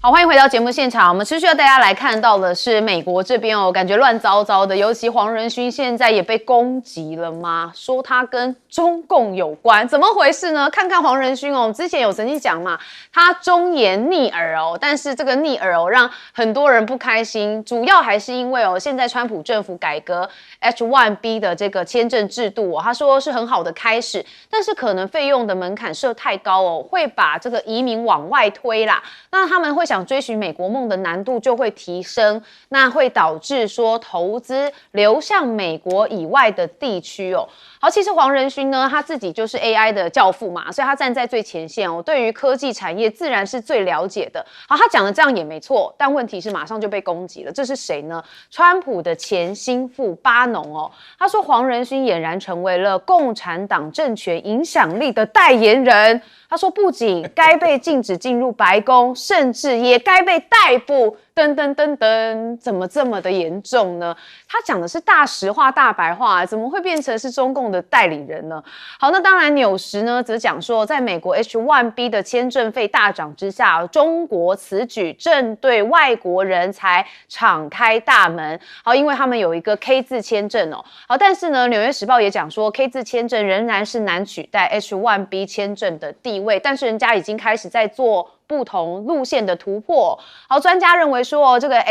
好，欢迎回到节目现场。我们持续要大家来看到的是美国这边哦，感觉乱糟糟的，尤其黄仁勋现在也被攻击了吗？说他跟中共有关，怎么回事呢？看看黄仁勋哦，之前有曾经讲嘛，他忠言逆耳哦，但是这个逆耳哦，让很多人不开心，主要还是因为哦，现在川普政府改革 H1B 的这个签证制度哦，他说是很好的开始，但是可能费用的门槛设太高哦，会把这个移民往外推啦。那他们会想追寻美国梦的难度就会提升，那会导致说投资流向美国以外的地区哦。好，其实黄仁勋呢，他自己就是 AI 的教父嘛，所以他站在最前线哦，对于科技产业自然是最了解的。好，他讲的这样也没错，但问题是马上就被攻击了。这是谁呢？川普的前心腹巴农哦，他说黄仁勋俨然成为了共产党政权影响力的代言人。他说，不仅该被禁止进入白宫，甚至也该被逮捕。噔噔噔噔，怎么这么的严重呢？他讲的是大实话、大白话，怎么会变成是中共的代理人呢？好，那当然，纽时呢则讲说，在美国 H1B 的签证费大涨之下，中国此举正对外国人才敞开大门。好，因为他们有一个 K 字签证哦。好，但是呢，《纽约时报》也讲说 ，K 字签证仍然是难取代 H1B 签证的地位，但是人家已经开始在做不同路线的突破。好，专家认为说，这个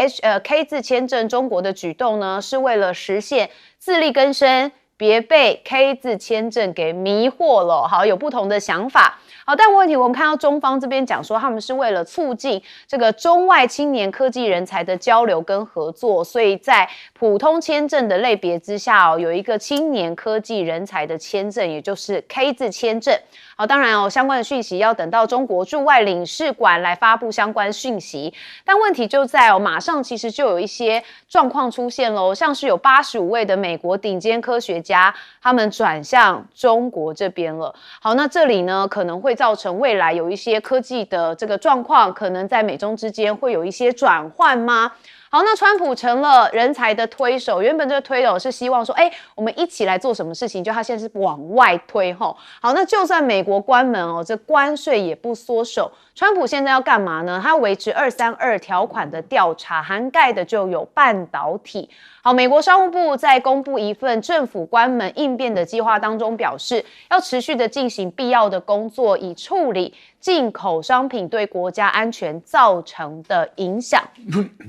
K 字签证中国的举动呢，是为了实现自力更生，别被 K 字签证给迷惑了。好，有不同的想法。好，但问题我们看到中方这边讲说，他们是为了促进这个中外青年科技人才的交流跟合作，所以在普通签证的类别之下哦，有一个青年科技人才的签证，也就是 K 字签证。好，当然哦，相关的讯息要等到中国驻外领事馆来发布相关讯息。但问题就在哦，马上其实就有一些状况出现咯，像是有85位的美国顶尖科学家，他们转向中国这边了。好，那这里呢可能会造成未来有一些科技的这个状况，可能在美中之间会有一些转换吗？好，那川普成了人才的推手，原本这个推手是希望说，我们一起来做什么事情，就他现在是往外推吼。好，那就算美国关门哦，这关税也不缩手。川普现在要干嘛呢？他要维持232条款的调查，涵盖的就有半导体。好，美国商务部在公布一份政府关门应变的计划当中表示，要持续的进行必要的工作，以处理进口商品对国家安全造成的影响。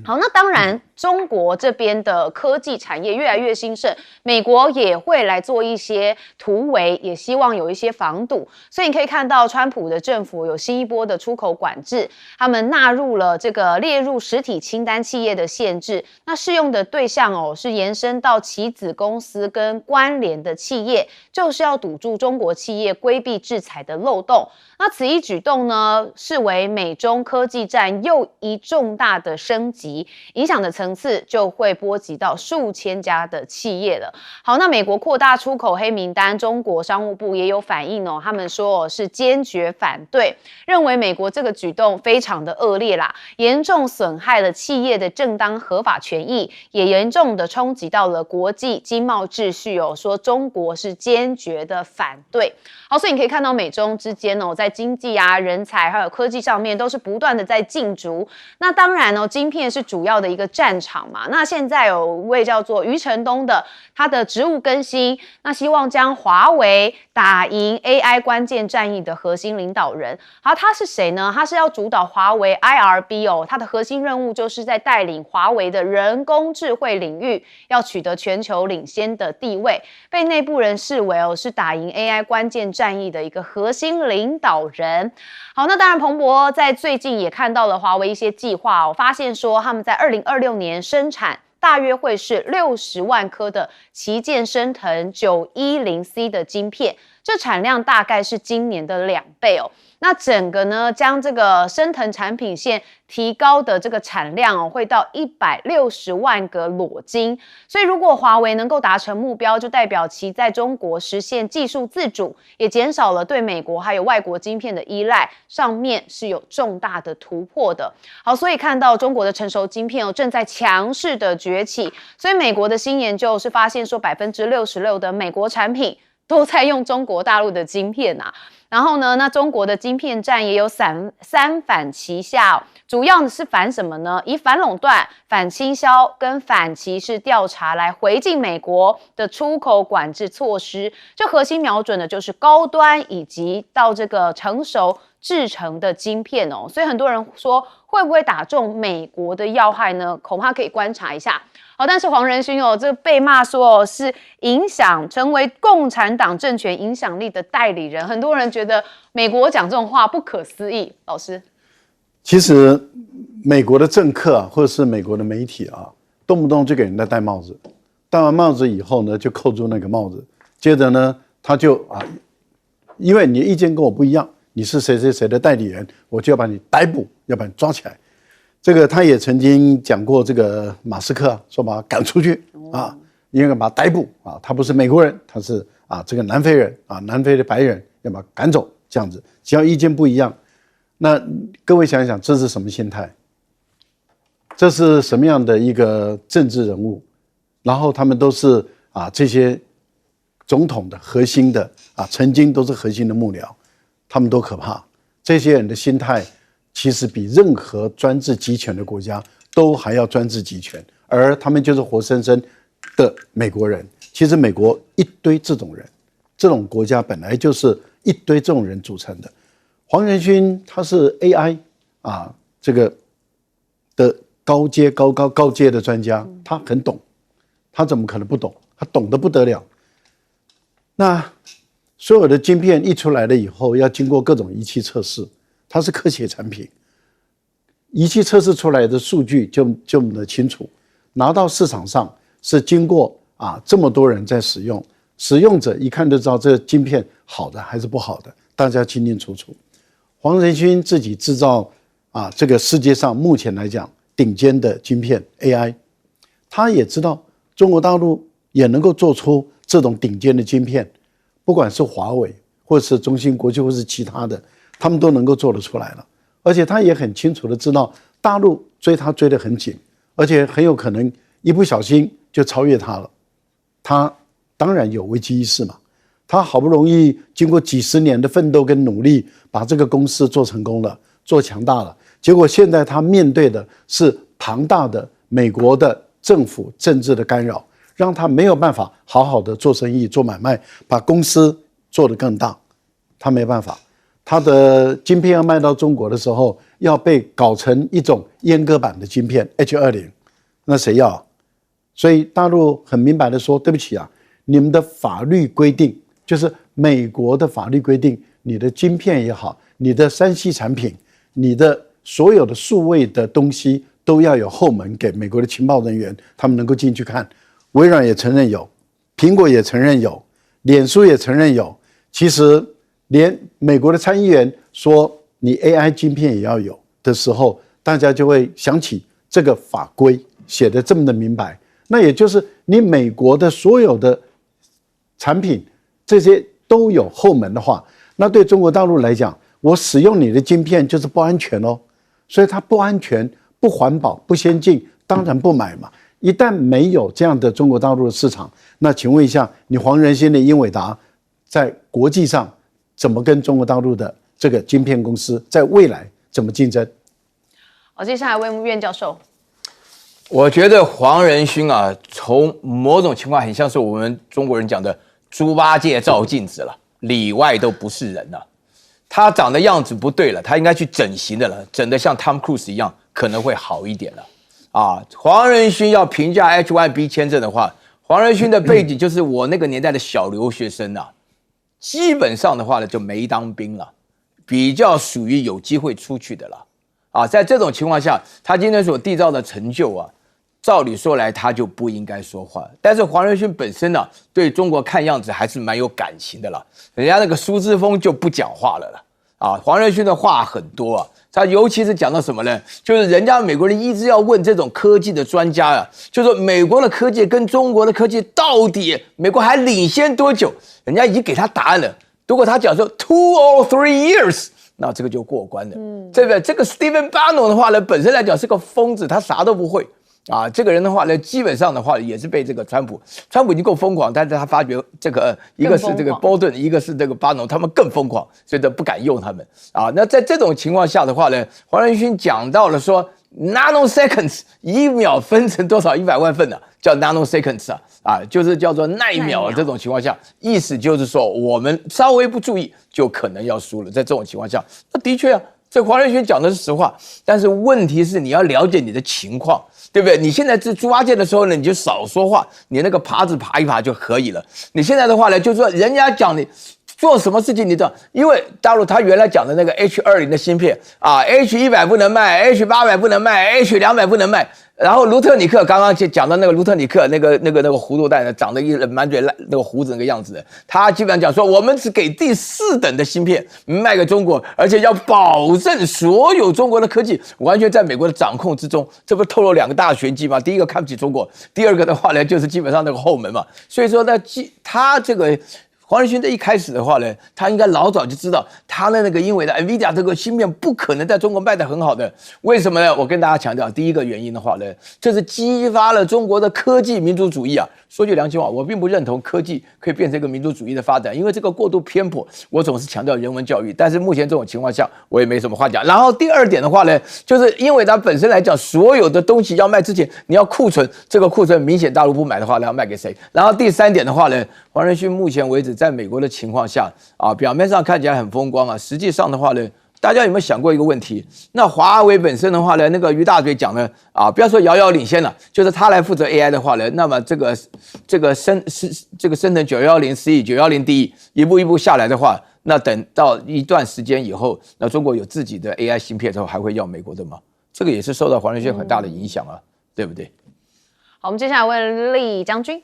好，那当然，中国这边的科技产业越来越兴盛，美国也会来做一些突围，也希望有一些防堵。所以你可以看到，川普的政府有新一波的出口管制，他们纳入了这个列入实体清单企业的限制，那适用的对象哦是延伸到其子公司跟关联的企业，就是要堵住中国企业规避制裁的漏洞。那此一举动呢，视为美中科技战又一重大的升级，影响的层次就会波及到数千家的企业了。好，那美国扩大出口黑名单，中国商务部也有反应哦，他们说是坚决反对，认为美国这个举动非常的恶劣啦，严重损害了企业的正当合法权益，也严重的冲击到了国际经贸秩序哦，说中国是坚决的反对。好，所以你可以看到美中之间哦，在经济啊、人才还有科技上面都是不断的在竞逐。那当然哦，晶片是主要的一个战场嘛。那现在有一位叫做余承东的，他的职务更新，那希望将华为打赢 AI 关键战役的核心领导人。好，他是谁呢？他是要主导华为 IRB 哦，他的核心任务就是在带领华为的人工智慧领域要取得全球领先的地位，被内部人视为哦是打赢 AI 关键战役的一个核心领导人。好，那当然彭博在最近也看到了华为一些计划哦，发现说他们在2026年生产大约会是60万颗的旗舰升腾 910C 的晶片，这产量大概是今年的2倍哦。那整个呢，将这个升腾产品线提高的这个产量哦，会到160万个裸晶。所以如果华为能够达成目标，就代表其在中国实现技术自主，也减少了对美国还有外国晶片的依赖，上面是有重大的突破的。好，所以看到中国的成熟晶片哦，正在强势的崛起。所以美国的新研究是发现说，66%的美国产品都在用中国大陆的晶片啊。然后呢，那中国的晶片战也有三反齐下，主要是反什么呢？以反垄断、反倾销跟反歧视调查来回敬美国的出口管制措施。这核心瞄准的就是高端以及到这个成熟制成的晶片哦。所以很多人说会不会打中美国的要害呢？恐怕可以观察一下。好，但是黄仁勋这被骂说是成为共产党政权影响力的代理人，很多人觉得美国讲这种话不可思议。老师，其实美国的政客或者是美国的媒体动不动就给人家戴帽子，戴完帽子以后呢，就扣住那个帽子，接着呢，他就因为你的意见跟我不一样，你是谁谁谁的代理人，我就要把你逮捕，要把你抓起来。这个他也曾经讲过，这个马斯克说把他赶出去应该把他逮捕他不是美国人，他是这个南非人南非的白人，要把他赶走，这样子，只要意见不一样，那各位想一想，这是什么心态？这是什么样的一个政治人物？然后他们都是这些总统的核心的曾经都是核心的幕僚，他们多可怕！这些人的心态其实比任何专制集权的国家都还要专制集权，而他们就是活生生的美国人。其实美国一堆这种人，这种国家本来就是一堆这种人组成的。黄仁勋他是 AI 这个的高阶的专家，他很懂，他怎么可能不懂？他懂得不得了。那所有的晶片一出来了以后，要经过各种仪器测试，它是科学产品，仪器测试出来的数据就能清楚，拿到市场上是经过这么多人在使用，使用者一看就知道这个晶片好的还是不好的，大家清清楚楚。黄仁勋自己制造这个世界上目前来讲顶尖的晶片 AI， 他也知道中国大陆也能够做出这种顶尖的晶片，不管是华为或是中芯国际或是其他的，他们都能够做得出来了。而且他也很清楚的知道大陆追他追得很紧，而且很有可能一不小心就超越他了。他当然有危机意识嘛，他好不容易经过几十年的奋斗跟努力，把这个公司做成功了，做强大了，结果现在他面对的是庞大的美国的政府政治的干扰，让他没有办法好好的做生意做买卖，把公司做得更大。他没办法，他的晶片要卖到中国的时候，要被搞成一种阉割版的晶片 H20， 那谁要所以大陆很明白的说，对不起你们的法律规定，就是美国的法律规定，你的晶片也好，你的3C 产品，你的所有的数位的东西都要有后门给美国的情报人员，他们能够进去看。微软也承认有，苹果也承认有，脸书也承认有。其实连美国的参议员说你 AI 晶片也要有的时候，大家就会想起这个法规写得这么的明白。那也就是你美国的所有的产品这些都有后门的话，那对中国大陆来讲，我使用你的晶片就是不安全哦。所以它不安全、不环保、不先进，当然不买嘛。一旦没有这样的中国大陆的市场，那请问一下，你黄仁勋的英伟达在国际上怎么跟中国大陆的这个晶片公司在未来怎么竞争？好，接下来魏木院教授，我觉得黄仁勋从某种情况很像是我们中国人讲的猪八戒照镜子了，里外都不是人了。他长的样子不对了，他应该去整形的了，整得像 Tom Cruise 一样，可能会好一点了。黄仁勋要评价 H1B 签证的话，黄仁勋的背景就是我那个年代的小留学生基本上的话呢就没当兵了，比较属于有机会出去的了。在这种情况下，他今天所缔造的成就照理说来他就不应该说话。但是黄仁勋本身对中国看样子还是蛮有感情的了。人家那个苏之峰就不讲话了黄仁勋的话很多他尤其是讲到什么呢？就是人家美国人一直要问这种科技的专家就说美国的科技跟中国的科技到底美国还领先多久？人家已经给他答案了。如果他讲说 2 or 3 years， 那这个就过关了。这个 Stephen Bannon 的话呢，本身来讲是个疯子，他啥都不会。啊，这个人的话呢，基本上的话也是被这个川普已经够疯狂，但是他发觉这个一个是这个波顿，一个是这个巴农，他们更疯狂，所以都不敢用他们啊。那在这种情况下的话呢，黄仁勋讲到了说 nanoseconds 1秒分成多少100万份呢、叫 nanoseconds 啊，就是叫做奈秒。这种情况下，意思就是说我们稍微不注意就可能要输了。在这种情况下，那的确啊，这黄仁勋讲的是实话，但是问题是你要了解你的情况。对不对？你现在是猪八戒的时候呢，你就少说话，你那个耙子耙一耙就可以了。你现在的话呢，就是说人家讲你做什么事情，你知道，因为大陆他原来讲的那个 H20的芯片啊 ，H100不能卖 ，H800不能卖 ，H200不能卖。然后卢特尼克刚刚讲到那个卢特尼克那个葫芦蛋呢，长得满嘴那个胡子那个样子的，他基本上讲说，我们只给第4等的芯片卖给中国，而且要保证所有中国的科技完全在美国的掌控之中。这不透露2个大玄机吗？第一个看不起中国，第二个的话呢，就是基本上那个后门嘛。所以说呢，他这个。黄仁勋在一开始的话呢，他应该老早就知道他的那个英伟的 NVIDIA 这个芯片不可能在中国卖得很好的。为什么呢？我跟大家强调，第一个原因的话呢，这是激发了中国的科技民族主义啊。说句良心话，我并不认同科技可以变成一个民族主义的发展，因为这个过度偏颇。我总是强调人文教育，但是目前这种情况下，我也没什么话讲。然后第二点的话呢，就是因为它本身来讲，所有的东西要卖之前，你要库存，这个库存明显大陆不买的话，那要卖给谁？然后第三点的话呢，黄仁勋目前为止在美国的情况下啊，表面上看起来很风光啊，实际上的话呢，大家有没有想过一个问题？那华为本身的话呢，那个于大嘴讲呢啊，不要说遥遥领先了，就是他来负责 AI 的话呢，那么这个生成910 10 910第一步一步下来的话，那等到一段时间以后，那中国有自己的 AI 芯片之后，还会要美国的吗？这个也是受到黄仁勋很大的影响啊，对不对？好，我们接下来问厉将军。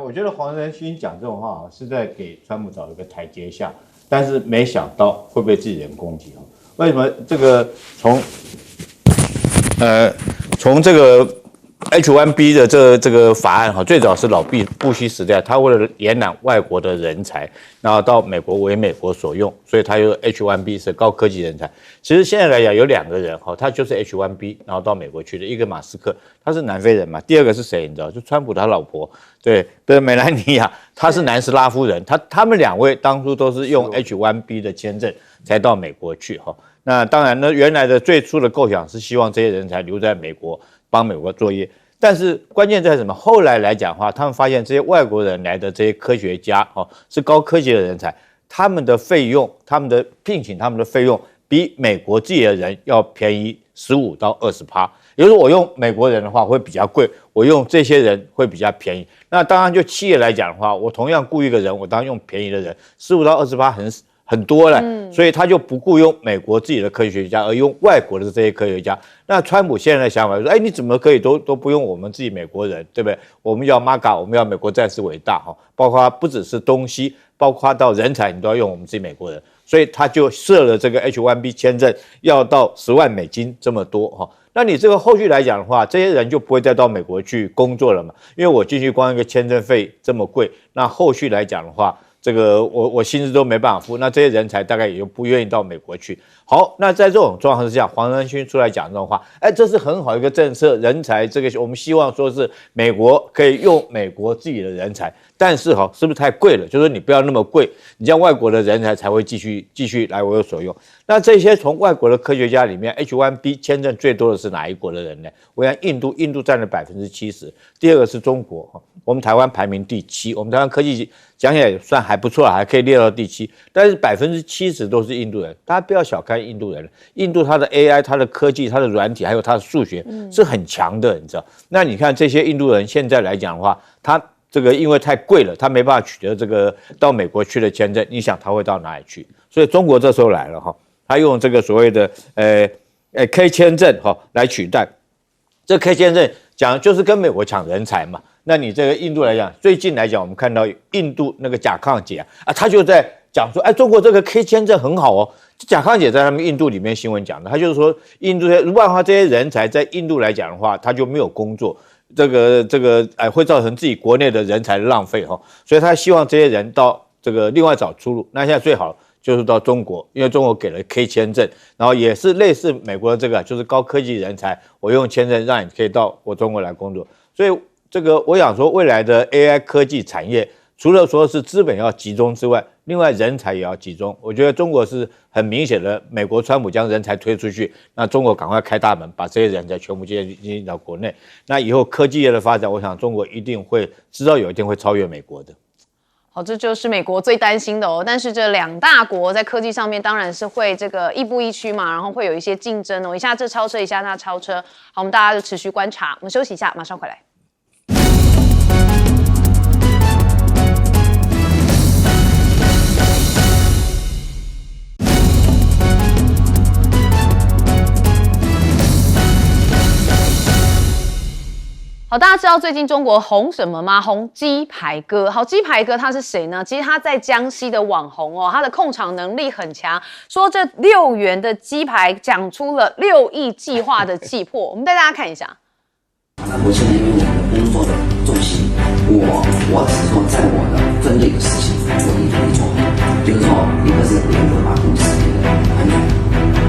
我觉得黄仁勋讲这种话是在给川普找一个台阶下，但是没想到会被自己人攻击。为什么这个从这个 H1B 的这个法案最早是老布希时代，他为了延揽外国的人才，然后到美国为美国所用，所以他有 H1B 是高科技人才。其实现在来讲有2个人他就是 H1B 然后到美国去的，一个马斯克，他是南非人嘛，第二个是谁你知道？就川普他老婆，对美兰妮亚，她是南斯拉夫人，他们2位当初都是用 H1B 的签证才到美国去那当然呢，原来的最初的构想是希望这些人才留在美国帮美国作业，但是关键在什么？后来来讲的话，他们发现这些外国人来的这些科学家是高科技的人才，他们的费用，他们的聘请他们的费用比美国自己的人要便宜15%到20%。也就是说，我用美国人的话会比较贵，我用这些人会比较便宜。那当然，就企业来讲的话，我同样雇一个人，我当然用便宜的人，15%到20%很多了，所以他就不雇佣美国自己的科学家，而用外国的这些科学家。那川普现在的想法说，你怎么可以都不用我们自己美国人，对不对？我们要 MAGA， 我们要美国战士伟大包括不只是东西，包括到人才，你都要用我们自己美国人。所以他就设了这个 H1B 签证，要到$10万这么多那你这个后续来讲的话，这些人就不会再到美国去工作了嘛？因为我进去光一个签证费这么贵，那后续来讲的话，这个我薪资都没办法付，那这些人才大概也就不愿意到美国去。好，那在这种状况之下，黄仁勋出来讲这种话，这是很好一个政策，人才这个我们希望说是美国可以用美国自己的人才，但是是不是太贵了？就是你不要那么贵，你这样外国的人才会继续来为我所用。那这些从外国的科学家里面 ，H1B 签证最多的是哪一国的人呢？我想印度占了70%，第二个是中国，我们台湾排名第7，我们台湾科技讲起来也算还不错，还可以列到第7，但是70%都是印度人，大家不要小看印度人，印度它的 AI、它的科技、它的软体还有它的数学是很强的，你知道？那你看这些印度人现在来讲的话，他这个因为太贵了，他没办法取得这个到美国去的签证，你想他会到哪里去？所以中国这时候来了他用这个所谓的K 签证来取代。这 K 签证讲就是跟美国抢人才嘛。那你这个印度来讲，最近来讲，我们看到印度那个贾康姐他就在讲说，中国这个 K 签证很好贾康姐在他们印度里面新闻讲的，他就是说印度如果的话，这些人才在印度来讲的话，他就没有工作。这个会造成自己国内的人才的浪费所以他希望这些人到这个另外找出路。那现在最好就是到中国，因为中国给了 K 签证，然后也是类似美国的这个，就是高科技人才，我用签证让你可以到我中国来工作。所以这个我想说，未来的 AI 科技产业，除了说是资本要集中之外，另外人才也要集中。我觉得中国是很明显的，美国川普将人才推出去，那中国赶快开大门，把这些人才全部接进到国内。那以后科技业的发展，我想中国一定会知道有一天会超越美国的。好，这就是美国最担心的哦。但是这两大国在科技上面当然是会这个亦步亦趋嘛，然后会有一些竞争哦，一下这超车，一下那超车。好，我们大家就持续观察。我们休息一下，马上回来。好，大家知道最近中国红什么吗？红鸡排哥。好，鸡排哥他是谁呢？其实他在江西的网红哦，他的控场能力很强。说这6元的鸡排讲出了6亿计划的气魄，我们带大家看一下。我现在因为我的工作的重心，我只是说在我的分内的事情，我一定会做好。就是说，一个是严格把公司的安全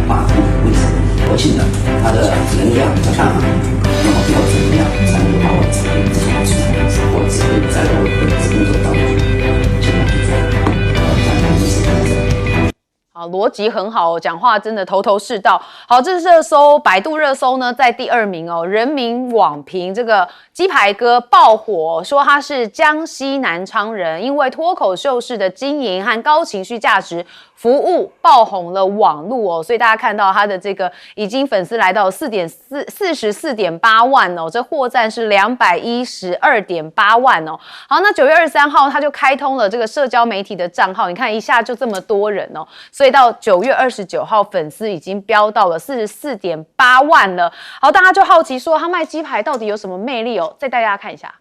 把控卫生，国庆的它的能量要大嘛，那么标准能量才能够把我指定这种出来，我指定在我的工作当中尽量去做，这样公司好，逻辑很好哦，讲话真的头头是道。好，这是热搜，百度热搜呢在第2名哦。人民网评这个鸡排哥爆火，说他是江西南昌人，因为脱口秀式的经营和高情绪价值服务爆红了网路哦，所以大家看到他的这个已经粉丝来到44.8万哦，这获赞是212.8万哦。好，那9月23号他就开通了这个社交媒体的账号，你看一下就这么多人哦，所以到9月29号粉丝已经飙到了44.8万了。好，大家就好奇说他卖鸡排到底有什么魅力哦？再带大家看一下。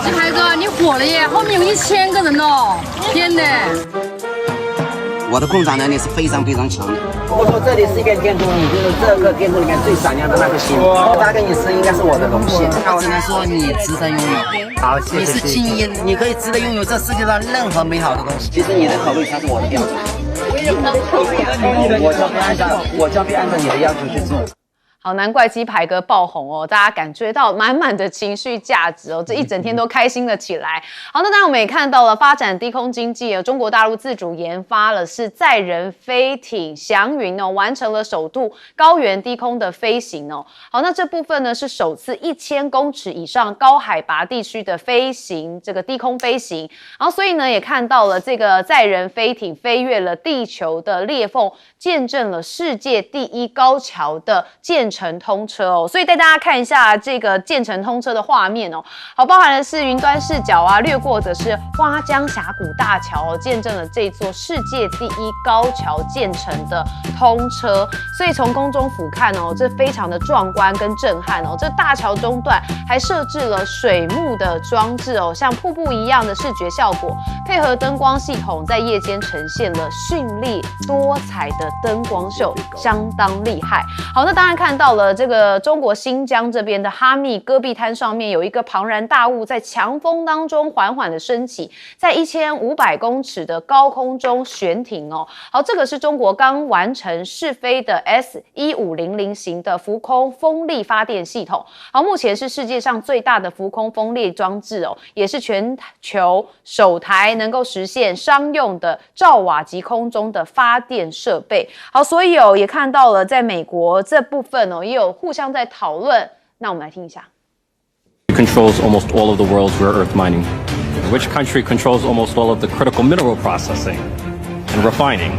鸡排哥，你火了耶！后面有1000个人哦，天哪！我的控场能力是非常非常强的。我说这里是一片天空，你就是这个天空里面最闪亮的那颗星。他跟你吃应该是我的荣幸。我只能说你值得拥有。好，谢谢。你是精英，你可以值得拥有这世界上任何美好的东西。其实你的考虑才是我的标准。我将会按照你的要求去做。好，难怪鸡排哥爆红哦，大家感觉到满满的情绪价值哦，这一整天都开心了起来。好，那当然我们也看到了发展低空经济哦，中国大陆自主研发了是载人飞艇祥云哦，完成了首度高原低空的飞行哦。好，那这部分呢是首次1000公尺以上高海拔地区的飞行，这个低空飞行。然后所以呢也看到了这个载人飞艇飞越了地球的裂缝，见证了世界第1高桥的建成通车哦，所以带大家看一下这个建成通车的画面哦。好，包含的是云端视角啊，略过的是花江峡谷大桥哦，见证了这座世界第1高桥建成的通车。所以从空中俯瞰哦，这非常的壮观跟震撼哦。这大桥中段还设置了水幕的装置哦，像瀑布一样的视觉效果，配合灯光系统，在夜间呈现了绚丽多彩的灯光秀，相当厉害。好，那当然看到了这个中国新疆这边的哈密戈壁滩上面有一个庞然大物在强风当中缓缓的升起，在1500公尺的高空中悬停哦。好，这个是中国刚完成试飞的 S1500型的浮空风力发电系统。好，目前是世界上最大的浮空风力装置哦，也是全球首台能够实现商用的兆瓦级空中的发电设备。好，所以也看到了在美国这部分也有互相在讨论。那我们来听一下。Controls almost all of the world's rare earth mining. Which country controls almost all of the critical mineral processing and refining?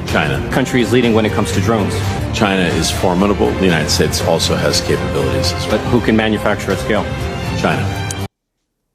China. Country is leading when it comes to drones. China is formidable. The United States also has capabilities as well. But who can manufacture at scale? China.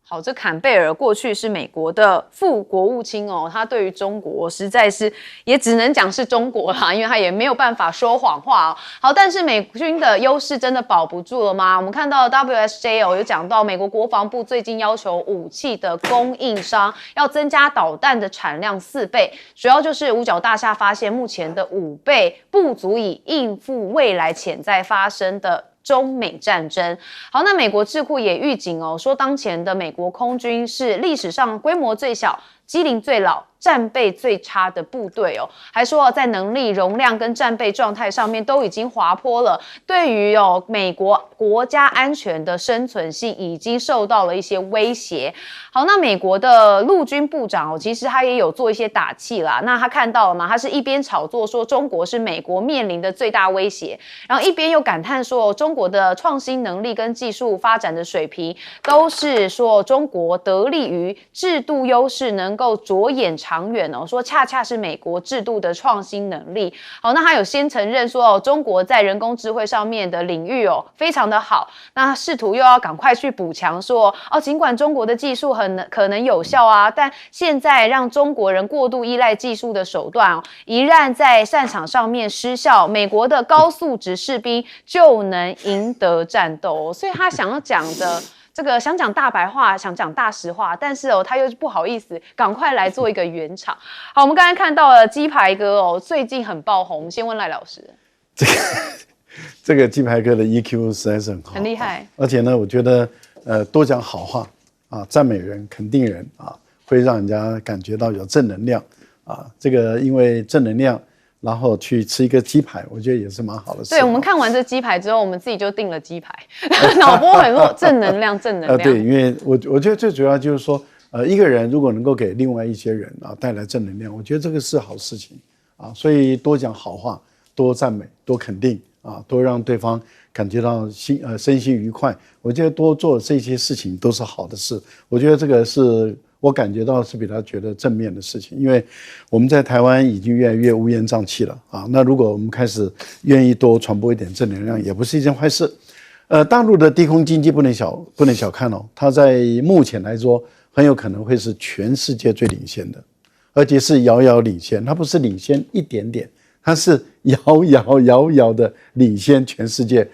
好，这坎贝尔过去是美国的副国务卿哦，他对于中国实在是也只能讲是中国啦，因为他也没有办法说谎话哦。好，但是美军的优势真的保不住了吗？我们看到 WSJ 有讲到，美国国防部最近要求武器的供应商要增加导弹的产量4倍，主要就是五角大厦发现目前的5倍不足以应付未来潜在发生的中美战争。好，那美国智库也预警哦，说当前的美国空军是历史上规模最小、机龄最老、战备最差的部队哦，还说在能力、容量跟战备状态上面都已经滑坡了，对于美国国家安全的生存性已经受到了一些威胁。好，那美国的陆军部长其实他也有做一些打气啦。那他看到了吗？他是一边炒作说中国是美国面临的最大威胁，然后一边又感叹说中国的创新能力跟技术发展的水平都是说中国得力于制度优势，能够着眼长远哦。说恰恰是美国制度的创新能力。好，那他有先承认说中国在人工智慧上面的领域非常的好，那试图又要赶快去补强说尽管中国的技术可能有效啊，但现在让中国人过度依赖技术的手段一旦在战场上面失效，美国的高素质士兵就能赢得战斗所以他想要讲的这个想讲大白话，想讲大实话，但是他又不好意思，赶快来做一个圆场。好，我们刚才看到了鸡排哥最近很爆红，我们先问赖老师。这个鸡排哥的 EQ 实在是很好，很厉害。而且呢，我觉得多讲好话啊，赞美人、肯定人啊，会让人家感觉到有正能量啊。这个因为正能量，然后去吃一个鸡排，我觉得也是蛮好的事。对，我们看完这鸡排之后，我们自己就订了鸡排，脑波很弱，正能量，正能量。对，因为我觉得最主要就是说，一个人如果能够给另外一些人带来正能量，我觉得这个是好事情啊。所以多讲好话，多赞美，多肯定啊，多让对方感觉到身心愉快。我觉得多做这些事情都是好的事。我觉得这个是我感觉到是比他觉得正面的事情，因为我们在台湾已经越来越乌烟瘴气了啊。那如果我们开始愿意多传播一点正能量，也不是一件坏事。大陆的低空经济不能小看哦，它在目前来说很有可能会是全世界最领先的，而且是遥遥领先。它不是领先一点点，它是遥遥的领先全世界。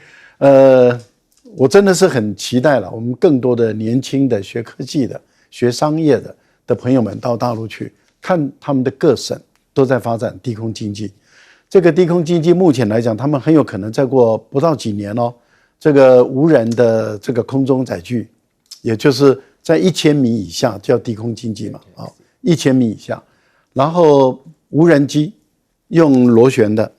我真的是很期待了，我们更多的年轻的学科技的、学商业的朋友们到大陆去看，他们的各省都在发展低空经济。这个低空经济目前来讲，他们很有可能再过不到几年这个无人的这个空中载具，也就是在1000米以下叫低空经济嘛，1000米以下，然后无人机用螺旋的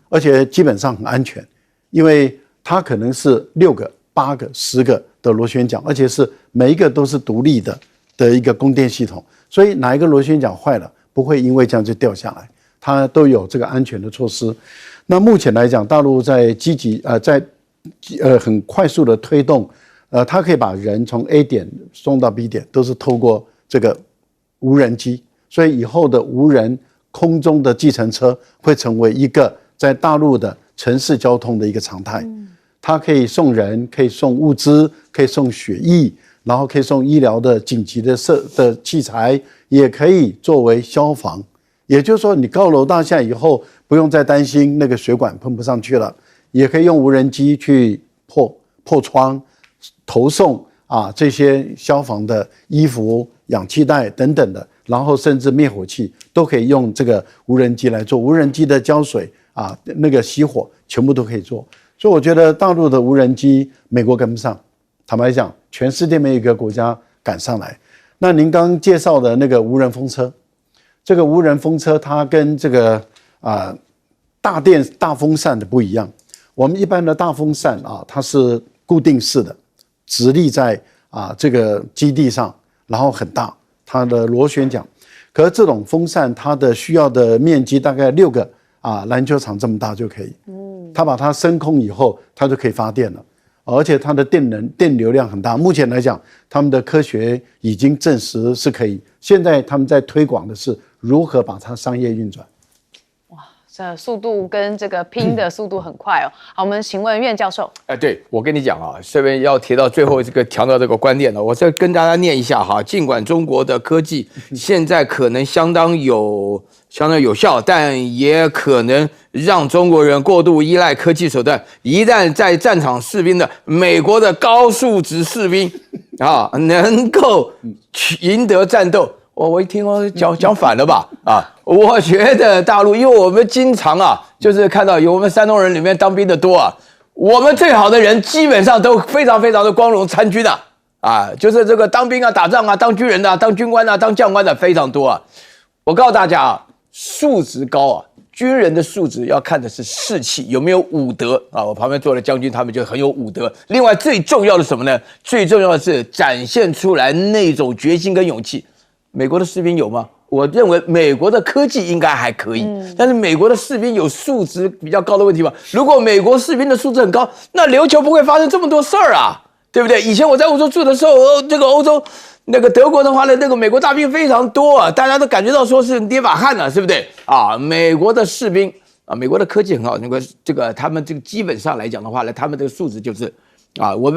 而且基本上很安全，因为它可能是6个、8个、10个的螺旋桨，而且是每一个都是独立的一个供电系统，所以哪一个螺旋桨坏了，不会因为这样就掉下来，它都有这个安全的措施。那目前来讲，大陆在积极很快速的推动，它可以把人从 A 点送到 B 点，都是透过这个无人机，所以以后的无人空中的计程车会成为一个在大陆的城市交通的一个常态。它可以送人，可以送物资，可以送血液，然后可以送医疗的紧急的器材，也可以作为消防。也就是说，你高楼大厦以后不用再担心那个水管喷不上去了，也可以用无人机去破窗、投送这些消防的衣服、氧气袋等等的，然后甚至灭火器都可以用这个无人机来做。无人机的浇水那个熄火全部都可以做。所以我觉得大陆的无人机，美国跟不上。坦白讲，全世界没有一个国家赶上来。那您刚刚介绍的那个无人风车，这个无人风车它跟这个大风扇的不一样。我们一般的大风扇它是固定式的，直立在这个基地上，然后很大，它的螺旋桨。可是这种风扇它的需要的面积大概6个篮球场这么大就可以。它把它升空以后，它就可以发电了，而且它的电流量很大。目前来讲，他们的科学已经证实是可以。现在他们在推广的是如何把它商业运转。哇，这速度跟这个拼的速度很快好，我们请问苑教授。对，我跟你讲这边要提到最后这个强调这个观点我再跟大家念一下尽管中国的科技现在可能相当有效，但也可能让中国人过度依赖科技手段。一旦在战场士兵的美国的高素质士兵能够赢得战斗，我一听讲反了吧我觉得大陆，因为我们经常就是看到有我们山东人里面当兵的多我们最好的人基本上都非常非常的光荣参军啊，就是这个当兵啊、打仗啊、当军人啊、当军官啊、当将官的非常多啊。我告诉大家啊，素质高啊，军人的素质要看的是士气，有没有武德啊。我旁边坐的将军，他们就很有武德。另外最重要的是什么呢？最重要的是展现出来那种决心跟勇气。美国的士兵有吗？我认为美国的科技应该还可以，但是美国的士兵有素质比较高的问题吗？如果美国士兵的素质很高，那琉球不会发生这么多事儿啊，对不对？以前我在欧洲住的时候，这个欧洲那个德国的话呢，那个美国大兵非常多啊，大家都感觉到说是捏把汗了，是不对啊？美国的士兵啊，美国的科技很好，这个他们这个基本上来讲的话呢，他们这个素质就是啊，我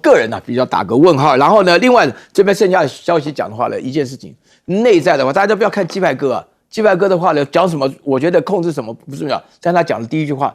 个人呢比较打个问号。然后呢，另外这边剩下的消息讲的话呢，一件事情。内在的话，大家不要看鸡排哥啊，鸡排哥的话呢，讲什么，我觉得控制什么不重要，但他讲的第一句话，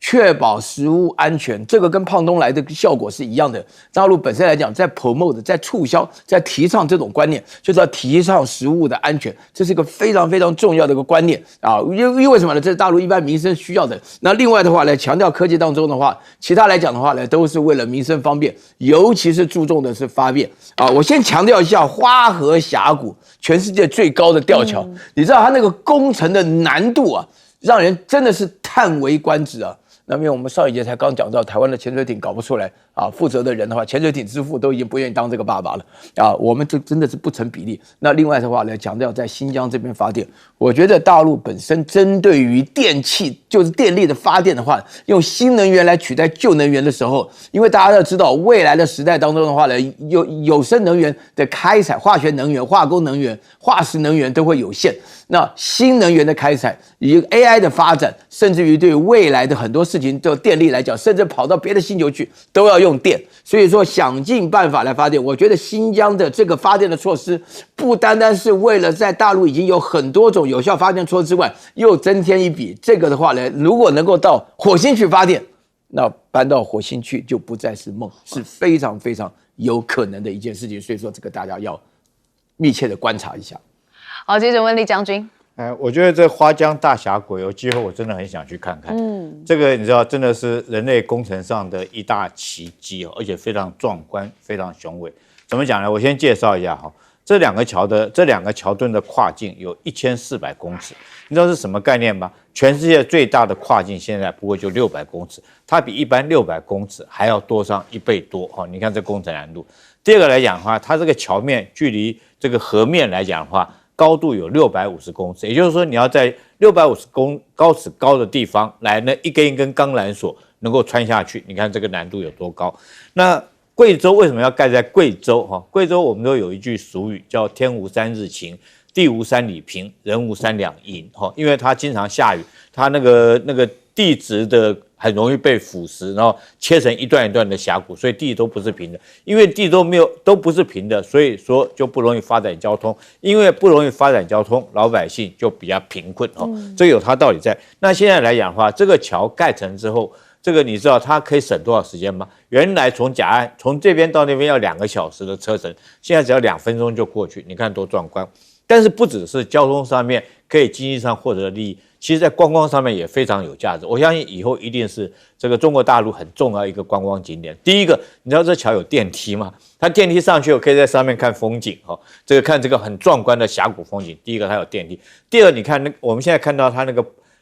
确保食物安全，这个跟胖东来的效果是一样的。大陆本身来讲，在 promote、在促销、在提倡这种观念，就是要提倡食物的安全，这是一个非常非常重要的一个观念啊。因为什么呢？这是大陆一般民生需要的。那另外的话呢，强调科技当中的话，其他来讲的话呢，都是为了民生方便，尤其是注重的是发电啊。我先强调一下，花河峡谷全世界最高的吊桥，你知道它那个工程的难度啊，让人真的是叹为观止啊。那因为我们上一节才刚讲到台湾的潜水艇搞不出来啊，负责的人的话，潜水艇之父都已经不愿意当这个爸爸了啊，我们这真的是不成比例。那另外的话呢，强调在新疆这边发电，我觉得大陆本身针对于电气就是电力的发电的话，用新能源来取代旧能源的时候，因为大家要知道未来的时代当中的话呢，有生能源的开采、化学能源、化工能源、化石能源都会有限。那新能源的开采，以 AI 的发展，甚至于对未来的很多事情，就电力来讲，甚至跑到别的星球去都要用电。所以说，想尽办法来发电。我觉得新疆的这个发电的措施，不单单是为了在大陆已经有很多种有效发电措施之外，又增添一笔。这个的话呢，如果能够到火星去发电，那搬到火星去就不再是梦，是非常非常有可能的一件事情。所以说，这个大家要密切的观察一下。好，接着问李将军。我觉得这花江大峡谷有机会，我真的很想去看看。这个你知道，真的是人类工程上的一大奇迹，而且非常壮观，非常雄伟。怎么讲呢？我先介绍一下哈，这两个桥墩的跨径有1400公尺，你知道是什么概念吗？全世界最大的跨径现在不过就600公尺，它比一般600公尺还要多上1倍多哈。你看这工程难度。第二个来讲的话，它这个桥面距离这个河面来讲的话，高度有650公尺，也就是说你要在650公尺高的地方来呢，一根一根钢缆索能够穿下去，你看这个难度有多高。那贵州为什么要盖在贵州？贵州我们都有一句俗语叫天无三日晴，地无三里平，人无三两银。因为它经常下雨，它那个地质的很容易被腐蚀，然后切成一段一段的峡谷，所以地都不是平的。因为地都不是平的，所以说就不容易发展交通。因为不容易发展交通，老百姓就比较贫困这有它道理在。那现在来讲的话，这个桥盖成之后，这个你知道它可以省多少时间吗？原来从甲岸从这边到那边要2个小时的车程，现在只要2分钟就过去，你看多壮观。但是不只是交通上面可以经济上获得利益，其实在观光上面也非常有价值。我相信以后一定是这个中国大陆很重要一个观光景点。第一个，你知道这桥有电梯吗？它电梯上去，我可以在上面看风景这个看这个很壮观的峡谷风景。第一个它有电梯，第二你看我们现在看到它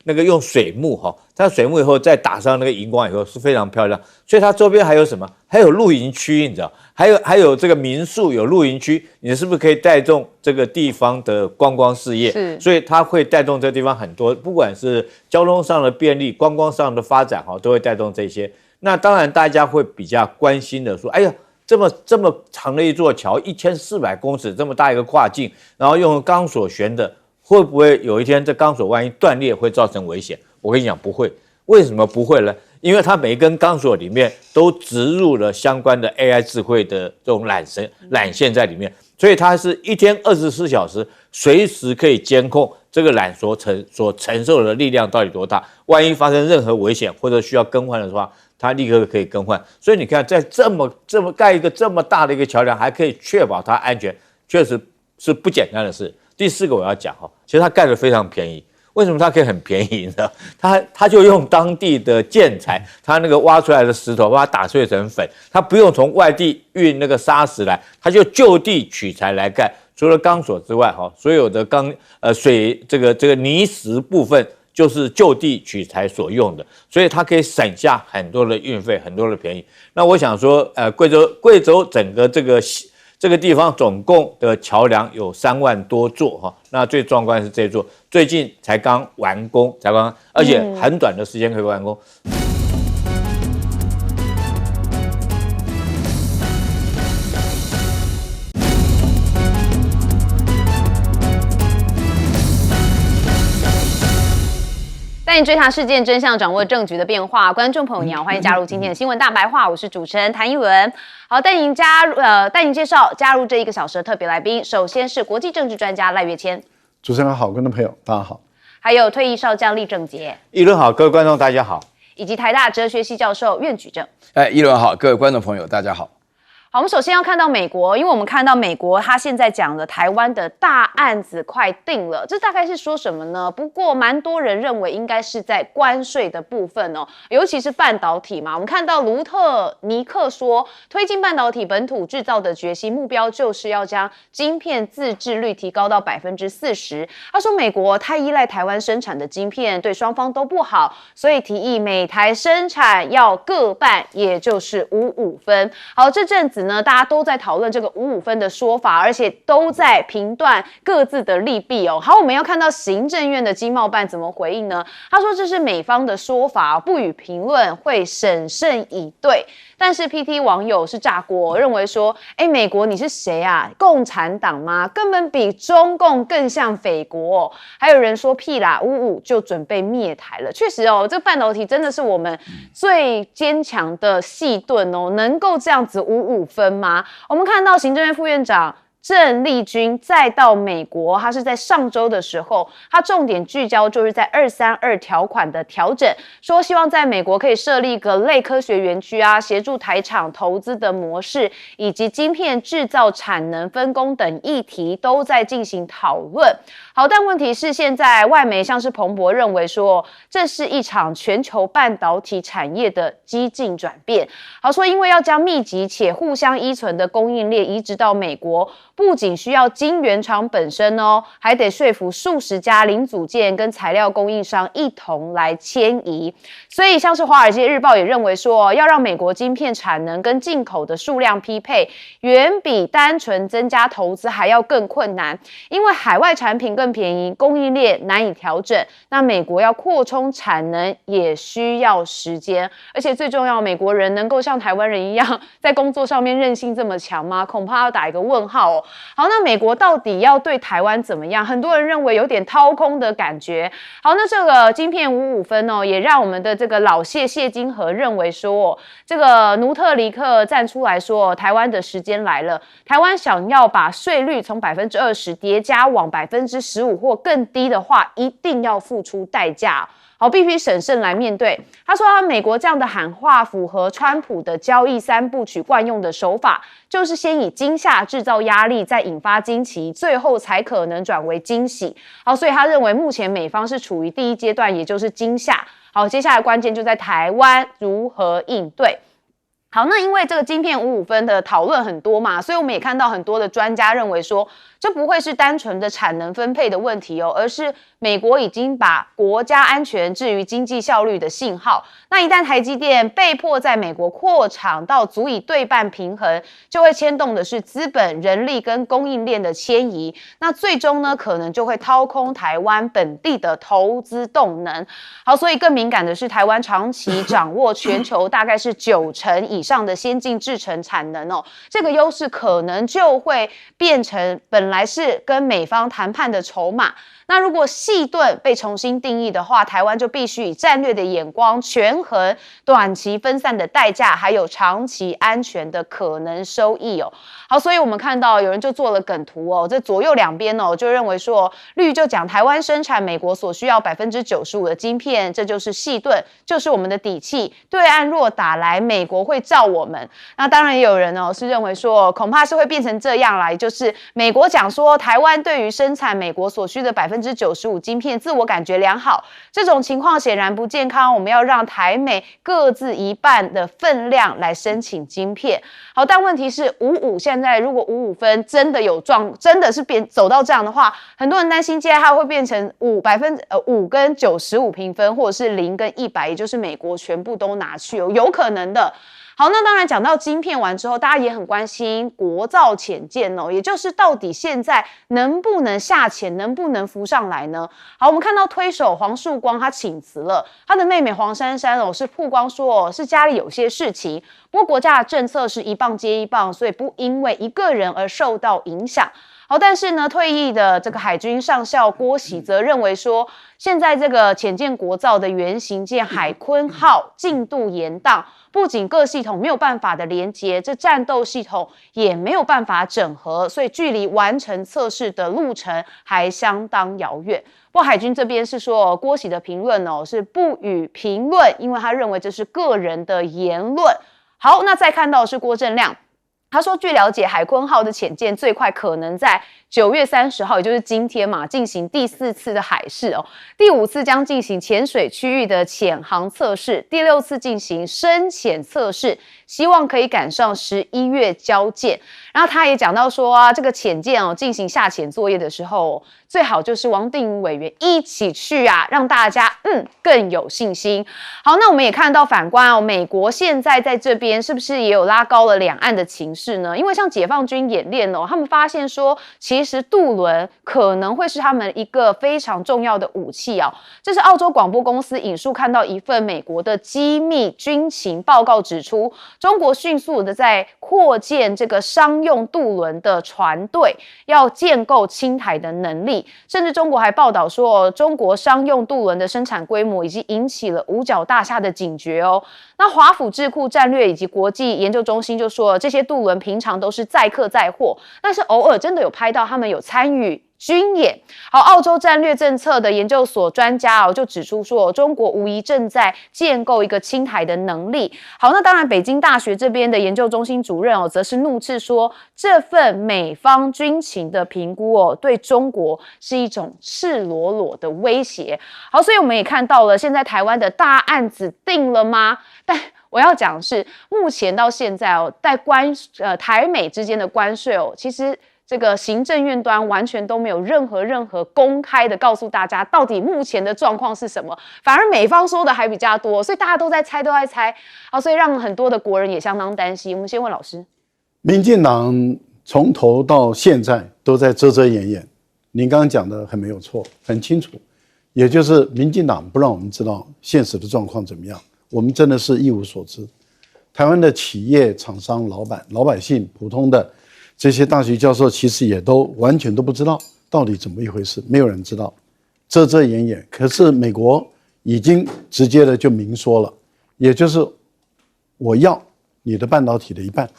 那个用水幕它水幕以后再打上那个荧光以后是非常漂亮。所以它周边还有什么？还有露营区，你知道？还有这个民宿有露营区，你是不是可以带动这个地方的观光事业？是，所以它会带动这个地方很多，不管是交通上的便利、观光上的发展都会带动这些。那当然大家会比较关心的说，哎呀，这么长的一座桥，1400公尺这么大一个跨径，然后用钢索悬的。会不会有一天这钢索万一断裂会造成危险？我跟你讲不会。为什么不会呢？因为它每一根钢索里面都植入了相关的 AI 智慧的这种缆线在里面，所以它是一天24小时随时可以监控这个缆所承受的力量到底多大。万一发生任何危险或者需要更换的话，它立刻可以更换。所以你看，在这么盖一个这么大的一个桥梁，还可以确保它安全，确实是不简单的事。第四个我要讲其实它盖得非常便宜。为什么它可以很便宜呢？它就用当地的建材，它那个挖出来的石头把它打碎成粉，它不用从外地运那个砂石来，它就就地取材来盖。除了钢索之外，所有的水这个泥石部分就是就地取材所用的，所以它可以省下很多的运费，很多的便宜。那我想说，贵州整个这个地方总共的桥梁有3万多座那最壮观是这座，最近才刚完工，而且很短的时间可以完工。带你追查事件真相，掌握政局的变化。观众朋友你好，欢迎加入今天的新闻大白话，我是主持人谭一文。好，带您介绍加入这1个小时的特别来宾。首先是国际政治专家赖岳谦，主持人好，观众朋友大家好。还有退役少将厉正杰，一轮好，各位观众大家好。以及台大哲学系教授苑举正。一轮好，各位观众朋友大家好。好，我们首先要看到美国，因为我们看到美国，他现在讲了台湾的大案子快定了，这大概是说什么呢？不过蛮多人认为应该是在关税的部分哦，尤其是半导体嘛。我们看到卢特尼克说，推进半导体本土制造的决心目标就是要将晶片自制率提高到40%。他说，美国太依赖台湾生产的晶片，对双方都不好，所以提议美台生产要各半，也就是55分。好，这阵子呢，大家都在讨论这个55分的说法，而且都在评断各自的利弊哦。好，我们要看到行政院的经贸办怎么回应呢？他说这是美方的说法，不予评论，会审慎以对。但是 PT 网友是炸锅，认为说，美国你是谁啊？共产党吗？根本比中共更像匪国哦。还有人说屁啦，55就准备灭台了。确实哦，这个半导体真的是我们最坚强的细盾哦，能够这样子55分吗？我们看到行政院副院长郑丽君再到美国，他是在上周的时候，他重点聚焦就是在232条款的调整，说希望在美国可以设立一个类科学园区啊，协助台厂投资的模式，以及晶片制造产能分工等议题都在进行讨论。好，但问题是现在外媒像是彭博认为说，这是一场全球半导体产业的激进转变。好，说因为要将密集且互相依存的供应链移植到美国，不仅需要晶圆厂本身哦，还得说服数十家零组件跟材料供应商一同来迁移。所以像是华尔街日报也认为说，要让美国晶片产能跟进口的数量匹配，远比单纯增加投资还要更困难，因为海外产品更便宜，供应链难以调整，那美国要扩充产能也需要时间，而且最重要，美国人能够像台湾人一样在工作上面韧性这么强吗？恐怕要打一个问号哦。好，那美国到底要对台湾怎么样？很多人认为有点掏空的感觉。好，那这个晶片55分哦，也让我们的这个老谢金河认为说，这个奴特尼克站出来说，台湾的时间来了，台湾想要把税率从20%叠加往15%或更低的话，一定要付出代价。好，必须审慎来面对。他说，美国这样的喊话符合川普的交易3部曲惯用的手法，就是先以惊吓制造压力，再引发惊奇，最后才可能转为惊喜。好，所以他认为目前美方是处于第一阶段，也就是惊吓。好，接下来关键就在台湾如何应对。好，那因为这个晶片55分的讨论很多嘛，所以我们也看到很多的专家认为说，这不会是单纯的产能分配的问题哦，而是美国已经把国家安全置于经济效率的信号。那一旦台积电被迫在美国扩厂到足以对半平衡，就会牵动的是资本、人力跟供应链的迁移。那最终呢，可能就会掏空台湾本地的投资动能。好，所以更敏感的是，台湾长期掌握全球大概是90%以上的先进制程产能哦，这个优势可能就会变成本来是跟美方谈判的筹码。那如果细盾被重新定义的话，台湾就必须以战略的眼光权衡短期分散的代价，还有长期安全的可能收益哦。好，所以我们看到有人就做了梗图哦，这左右两边哦，就认为说绿就讲台湾生产美国所需要95%的晶片，这就是细盾，就是我们的底气。对岸若打来，美国会罩我们。那当然也有人哦是认为说，恐怕是会变成这样来，就是美国讲说台湾对于生产美国所需的95% 95%晶片自我感觉良好，这种情况显然不健康。我们要让台美各自一半的分量来申请晶片。好，但问题是55现在如果55分真的真的是走到这样的话，很多人担心接下来它会变成5跟95评分，或者是0跟100，也就是美国全部都拿去有可能的。好，那当然讲到晶片完之后，大家也很关心国造潜舰哦，也就是到底现在能不能下潜，能不能浮上来呢？好，我们看到推手黄树光他请辞了，他的妹妹黄珊珊是曝光说是家里有些事情，不过国家的政策是一棒接一棒，所以不因为一个人而受到影响。好，但是呢，退役的这个海军上校郭喜则认为说，现在这个潜舰国造的原型舰海鲲号进度延宕，不仅各系统没有办法的连接，这战斗系统也没有办法整合，所以距离完成测试的路程还相当遥远。不过海军这边是说，郭喜的评论是不予评论，因为他认为这是个人的言论。好，那再看到的是郭正亮。他说，据了解，海鲲号的潜舰最快可能在9月30号，也就是今天嘛，进行第4次的海试哦。第5次将进行潜水区域的潜航测试，第6次进行深潜测试，希望可以赶上11月交舰。然后他也讲到说这个潜舰进行下潜作业的时候，最好就是王定宇委员一起去让大家更有信心。好，那我们也看到反观美国现在在这边是不是也有拉高了两岸的情势呢？因为像解放军演练他们发现说，其实渡轮可能会是他们一个非常重要的武器这是澳洲广播公司引述看到一份美国的机密军情报告指出，中国迅速的在扩建这个商用渡轮的船队，要建构侵台的能力。甚至中国还报道说，中国商用渡轮的生产规模已经引起了五角大厦的警觉那华府智库战略以及国际研究中心就说，这些渡轮平常都是载客载货，但是偶尔真的有拍到他们有参与军演。好，澳洲战略政策的研究所专家就指出说，中国无疑正在建构一个侵台的能力。好，那当然北京大学这边的研究中心主任则是怒斥说，这份美方军情的评估对中国是一种赤裸裸的威胁。好，所以我们也看到了，现在台湾的大案子定了吗？但我要讲的是，目前到现在在台美之间的关税其实这个行政院端完全都没有任何公开的告诉大家到底目前的状况是什么，反而美方说的还比较多，所以大家都在猜。所以让很多的国人也相当担心。我们先问老师，民进党从头到现在都在遮遮掩掩，您刚刚讲的很没有错，很清楚，也就是民进党不让我们知道现实的状况怎么样，我们真的是一无所知。台湾的企业、厂商、老百姓、普通的这些大学教授，其实也都完全都不知道到底怎么一回事，没有人知道，遮遮掩掩。可是美国已经直接的就明说了，也就是我要你的半导体的一半。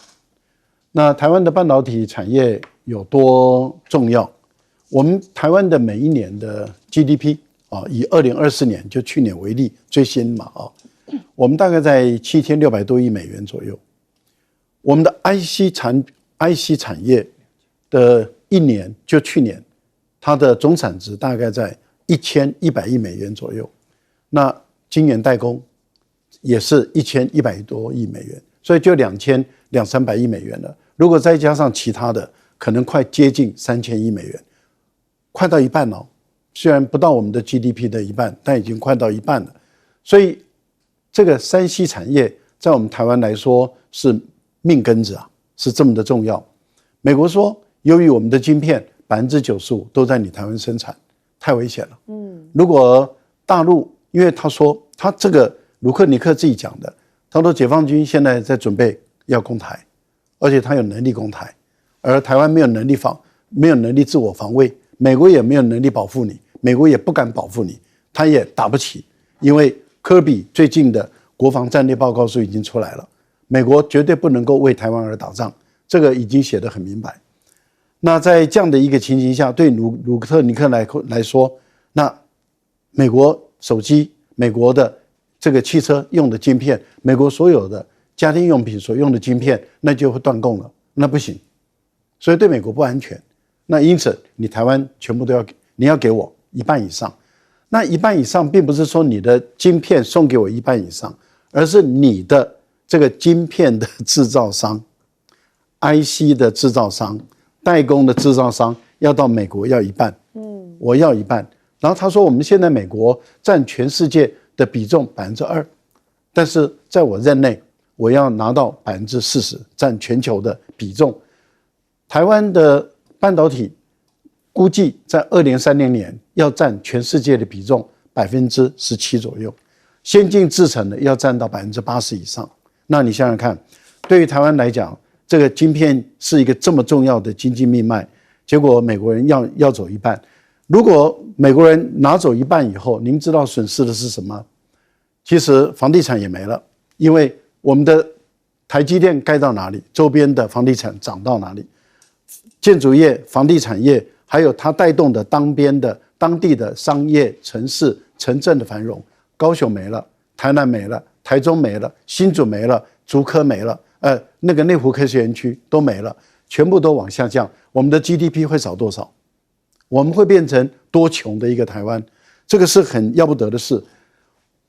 那台湾的半导体产业有多重要？我们台湾的每一年的 GDP 以2024年就去年为例，最新嘛我们大概在7600多亿美元左右。我们的 IC 产业的一年，就去年，它的总产值大概在1100亿美元左右。那晶圆代工也是1100多亿美元，所以就200-300亿美元了。如果再加上其他的，可能快接近3000亿美元，快到一半了。虽然不到我们的 GDP 的一半，但已经快到一半了。所以这个3C 产业在我们台湾来说是命根子是这么的重要。美国说，由于我们的晶片95%都在你台湾生产，太危险了。如果大陆，因为他说他这个鲁克尼克自己讲的，他说解放军现在在准备要攻台，而且他有能力攻台，而台湾没有能力自我防卫，美国也没有能力保护你，美国也不敢保护你，他也打不起，因为科比最近的国防战略报告书已经出来了，美国绝对不能够为台湾而打仗，这个已经写得很明白。那在这样的一个情形下，对鲁特尼克来说，那美国手机、美国的这个汽车用的晶片，美国所有的家庭用品所用的晶片，那就会断供了，那不行，所以对美国不安全。那因此你台湾全部都要，你要给我，一半以上。那一半以上并不是说你的晶片送给我一半以上，而是你的这个晶片的制造商、IC 的制造商、代工的制造商要到美国要一半，我要一半。然后他说我们现在美国占全世界的比重2%，但是在我任内我要拿到40%，占全球的比重。台湾的半导体估计在2030年要占全世界的比重17%左右，先进制程的要占到80%以上。那你想想看，对于台湾来讲，这个晶片是一个这么重要的经济命脉，结果美国人要走一半。如果美国人拿走一半以后，您知道损失的是什么？其实房地产也没了，因为我们的台积电盖到哪里，周边的房地产涨到哪里，建筑业、房地产业，还有它带动的当地的商业城市、城镇的繁荣，高雄没了，台南没了，台中没了，新竹没了，竹科没了，那个内湖科学园区都没了，全部都往下降，我们的 GDP 会少多少？我们会变成多穷的一个台湾，这个是很要不得的事。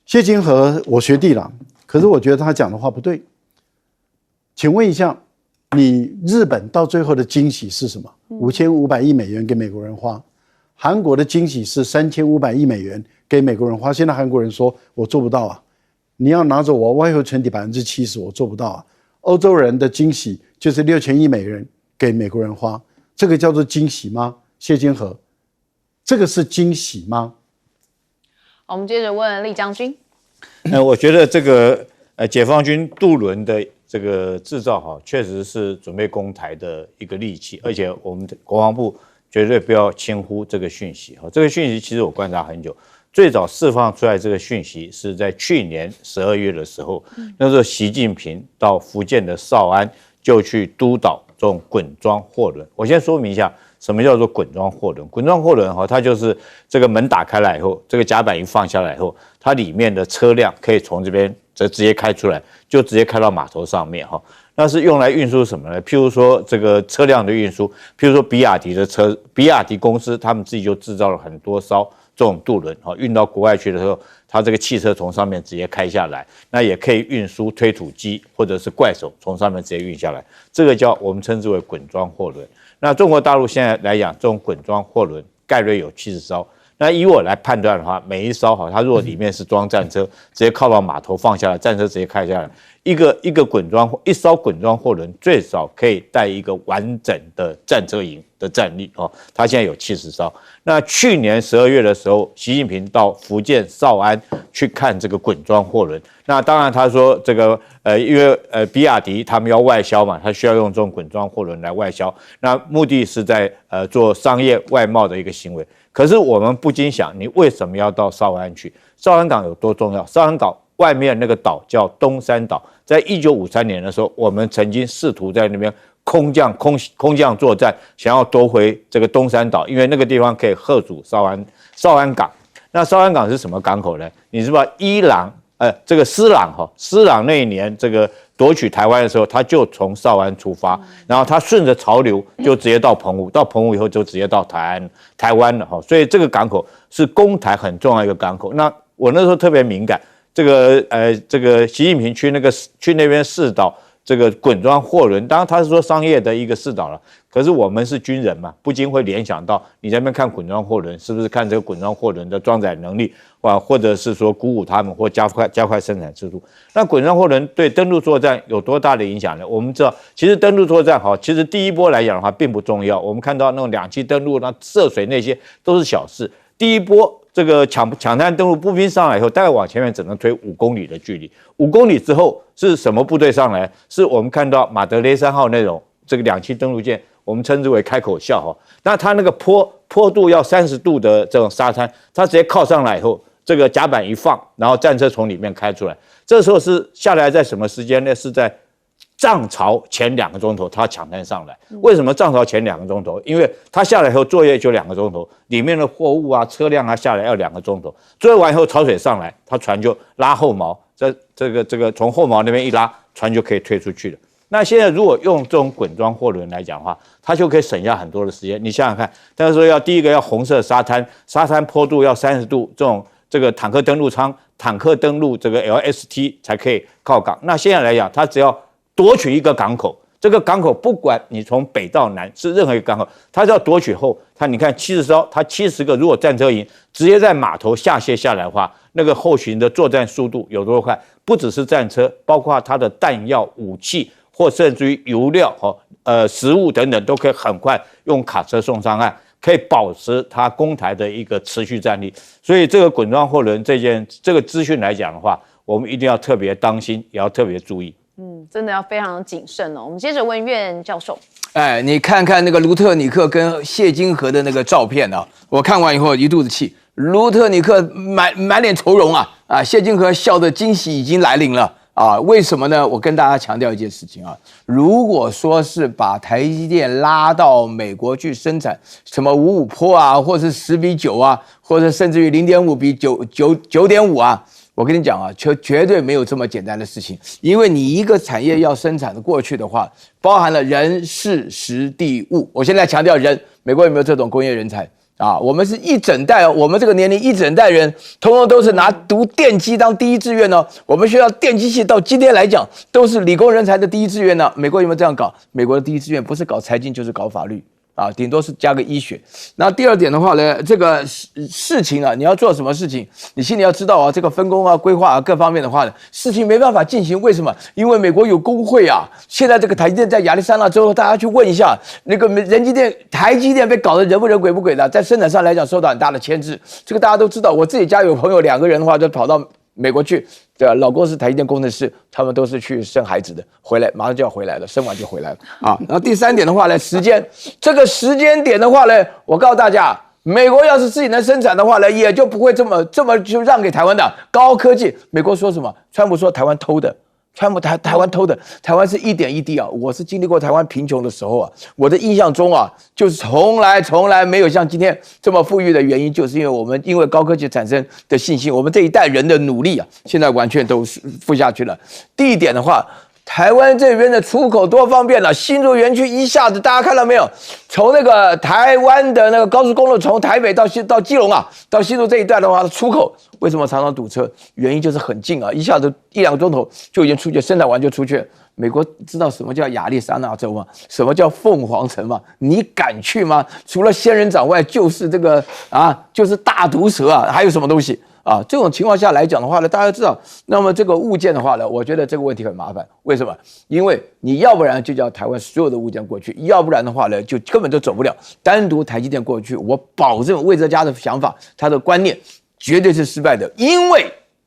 谢金河我学弟了，可是我觉得他讲的话不对。请问一下，你日本到最后的惊喜是什么？5500亿美元给美国人花，韩国的惊喜是3500亿美元给美国人花。现在韩国人说我做不到啊，你要拿走我外汇存底70%，我做不到啊。欧洲人的惊喜就是6000亿美元给美国人花，这个叫做惊喜吗？谢金河，这个是惊喜吗？好，我们接着问厉将军。我觉得这个解放军渡轮的这个制造哈，确实是准备攻台的一个利器，而且我们国防部绝对不要轻忽这个讯息哈。这个讯息其实我观察很久，最早释放出来这个讯息是在去年12月的时候，那时候习近平到福建的绍安就去督导这种滚装货轮。我先说明一下。什么叫做滚装货轮？滚装货轮它就是这个门打开来以后，这个甲板一放下来以后，它里面的车辆可以从这边直接开出来，就直接开到码头上面哈。那是用来运输什么呢？譬如说这个车辆的运输，譬如说比亚迪的车，比亚迪公司他们自己就制造了很多艘这种渡轮哈，运到国外去的时候，它这个汽车从上面直接开下来，那也可以运输推土机或者是怪手从上面直接运下来，这个叫我们称之为滚装货轮。那中国大陆现在来讲，这种滚装货轮概略有70艘。那以我来判断的话，每一艘它如果里面是装战车，直接靠到码头放下来，战车直接开下来，一艘滚装货轮最少可以带一个完整的战车营的战力哦。它现在有70艘。那去年12月的时候，习近平到福建绍安去看这个滚装货轮。那当然他说这个因为比亚迪他们要外销嘛，他需要用这种滚装货轮来外销。那目的是在做商业外贸的一个行为。可是我们不禁想，你为什么要到绍安去？绍安港有多重要？绍安港外面那个岛叫东山岛，在1953年的时候，我们曾经试图在那边空降作战，想要夺回这个东山岛，因为那个地方可以吓阻绍安港。那绍安港是什么港口呢？你知不知道这个施琅那一年这个夺取台湾的时候，他就从绍安出发，然后他顺着潮流就直接到澎湖，到澎湖以后就直接到台湾了哈。所以这个港口是攻台很重要一个港口。那我那时候特别敏感，这个习近平去那边试导这个滚装货轮，当然他是说商业的一个试导了，可是我们是军人嘛，不禁会联想到你在那边看滚装货轮，是不是看这个滚装货轮的装载能力或者是说鼓舞他们或加快生产速度？那滚装货轮对登陆作战有多大的影响呢？我们知道，其实登陆作战其实第一波来讲的话并不重要，我们看到那种2栖登陆、那涉水那些都是小事。第一波这个抢滩登陆步兵上来以后，大概往前面只能推5公里的距离。5公里之后是什么部队上来？是我们看到马德雷3号那种这个2栖登陆舰，我们称之为开口笑那它那个坡度要30度的这种沙滩，它直接靠上来以后，这个甲板一放，然后战车从里面开出来。这时候是下来在什么时间呢？是在涨潮前2个钟头，他抢滩上来。为什么涨潮前2个钟头？因为他下来以后作业就2个钟头，里面的货物啊、车辆啊下来要2个钟头。作业完以后潮水上来，他船就拉后锚，这个从后锚那边一拉，船就可以推出去了。那现在如果用这种滚装货轮来讲的话，它就可以省下很多的时间。你想想看，他说第一个要红色沙滩，沙滩坡度要30度，这个坦克登陆舱、坦克登陆这个 LST 才可以靠港。那现在来讲，它只要夺取一个港口，这个港口不管你从北到南是任何一个港口，它只要夺取后，你看70艘，它70个如果战车营直接在码头下卸下来的话，那个后勤的作战速度有多快？不只是战车，包括它的弹药、武器，或甚至于油料、食物等等，都可以很快用卡车送上岸。可以保持它攻台的一个持续战力，所以这个滚装货轮这个资讯来讲的话，我们一定要特别当心，也要特别注意。真的要非常谨慎哦。我们接着问苑教授，你看看那个卢特尼克跟谢金河的那个照片啊，我看完以后一肚子气。卢特尼克满脸愁容啊，谢金河笑的惊喜已经来临了。为什么呢？我跟大家强调一件事情啊，如果说是把台积电拉到美国去生产什么55波啊，或是10比9啊，或者甚至于0.5比9.5啊，我跟你讲啊，绝对没有这么简单的事情，因为你一个产业要生产的过去的话，包含了人、事、时、地、物。我现在强调人，美国有没有这种工业人才？我们是一整代我们这个年龄一整代人，通通都是拿读电机当第一志愿哦。我们学校电机系到今天来讲，都是理工人才的第一志愿呢。美国有没有这样搞？美国的第一志愿不是搞财经就是搞法律顶多是加个医学。那第二点的话呢，这个事情你要做什么事情，你心里要知道这个分工规划各方面的话呢，事情没办法进行。为什么？因为美国有工会现在这个台积电在亚利桑那州，大家去问一下，那个台积电被搞得人不人鬼不鬼的，在生产上来讲受到很大的牵制。这个大家都知道，我自己家有朋友2个人的话，就跑到美国去，老公是台积电工程师，他们都是去生孩子的，回来马上就要回来了，生完就回来了然后第3点的话呢，时间，这个时间点的话呢，我告诉大家，美国要是自己能生产的话呢，也就不会这么就让给台湾的高科技。美国说什么？川普说台湾偷的。台湾偷的，台湾是一点一滴我是经历过台湾贫穷的时候我的印象中就是从来没有像今天这么富裕的原因，就是因为我们因为高科技产生的信心，我们这一代人的努力现在完全都付下去了。第一点的话，台湾这边的出口多方便了，新竹园区一下子大家看到没有？从那个台湾的那个高速公路，从台北到基隆到新竹这一段的话，出口为什么常常堵车？原因就是很近一下子1-2个钟头就已经出去，生产完就出去。美国知道什么叫亚利桑那州吗？什么叫凤凰城吗？你敢去吗？除了仙人掌外，就是这个就是大毒蛇还有什么东西？这种情况下来讲的话呢，大家知道，那么这个物件的话呢，我觉得这个问题很麻烦。为什么？因为你要不然就叫台湾所有的物件过去，要不然的话呢，就根本就走不了。单独台积电过去，我保证魏哲家的想法，他的观念绝对是失败的，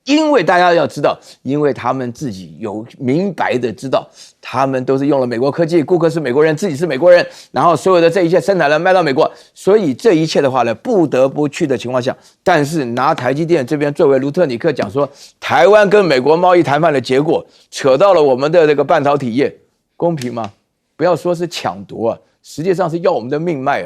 因为大家要知道，因为他们自己有明白的知道，他们都是用了美国科技，顾客是美国人，自己是美国人，然后所有的这一切生产了卖到美国，所以这一切的话呢，不得不去的情况下，但是拿台积电这边作为卢特尼克讲说，台湾跟美国贸易谈判的结果，扯到了我们的这个半导体业，公平吗？不要说是抢夺实际上是要我们的命脉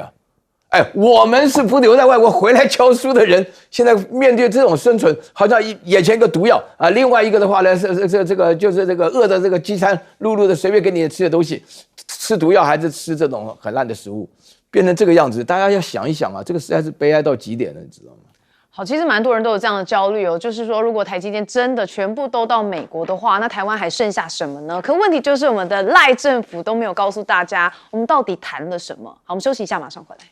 我们是不留在外国回来教书的人，现在面对这种生存，好像眼前一个毒药另外一个的话呢，这个就是这个饿的这个饥餐碌碌的随便给你吃的东西，吃毒药还是吃这种很烂的食物，变成这个样子，大家要想一想这个实在是悲哀到极点了，你知道吗？好，其实蛮多人都有这样的焦虑就是说，如果台积电真的全部都到美国的话，那台湾还剩下什么呢？可问题就是我们的赖政府都没有告诉大家，我们到底谈了什么。好，我们休息一下，马上回来。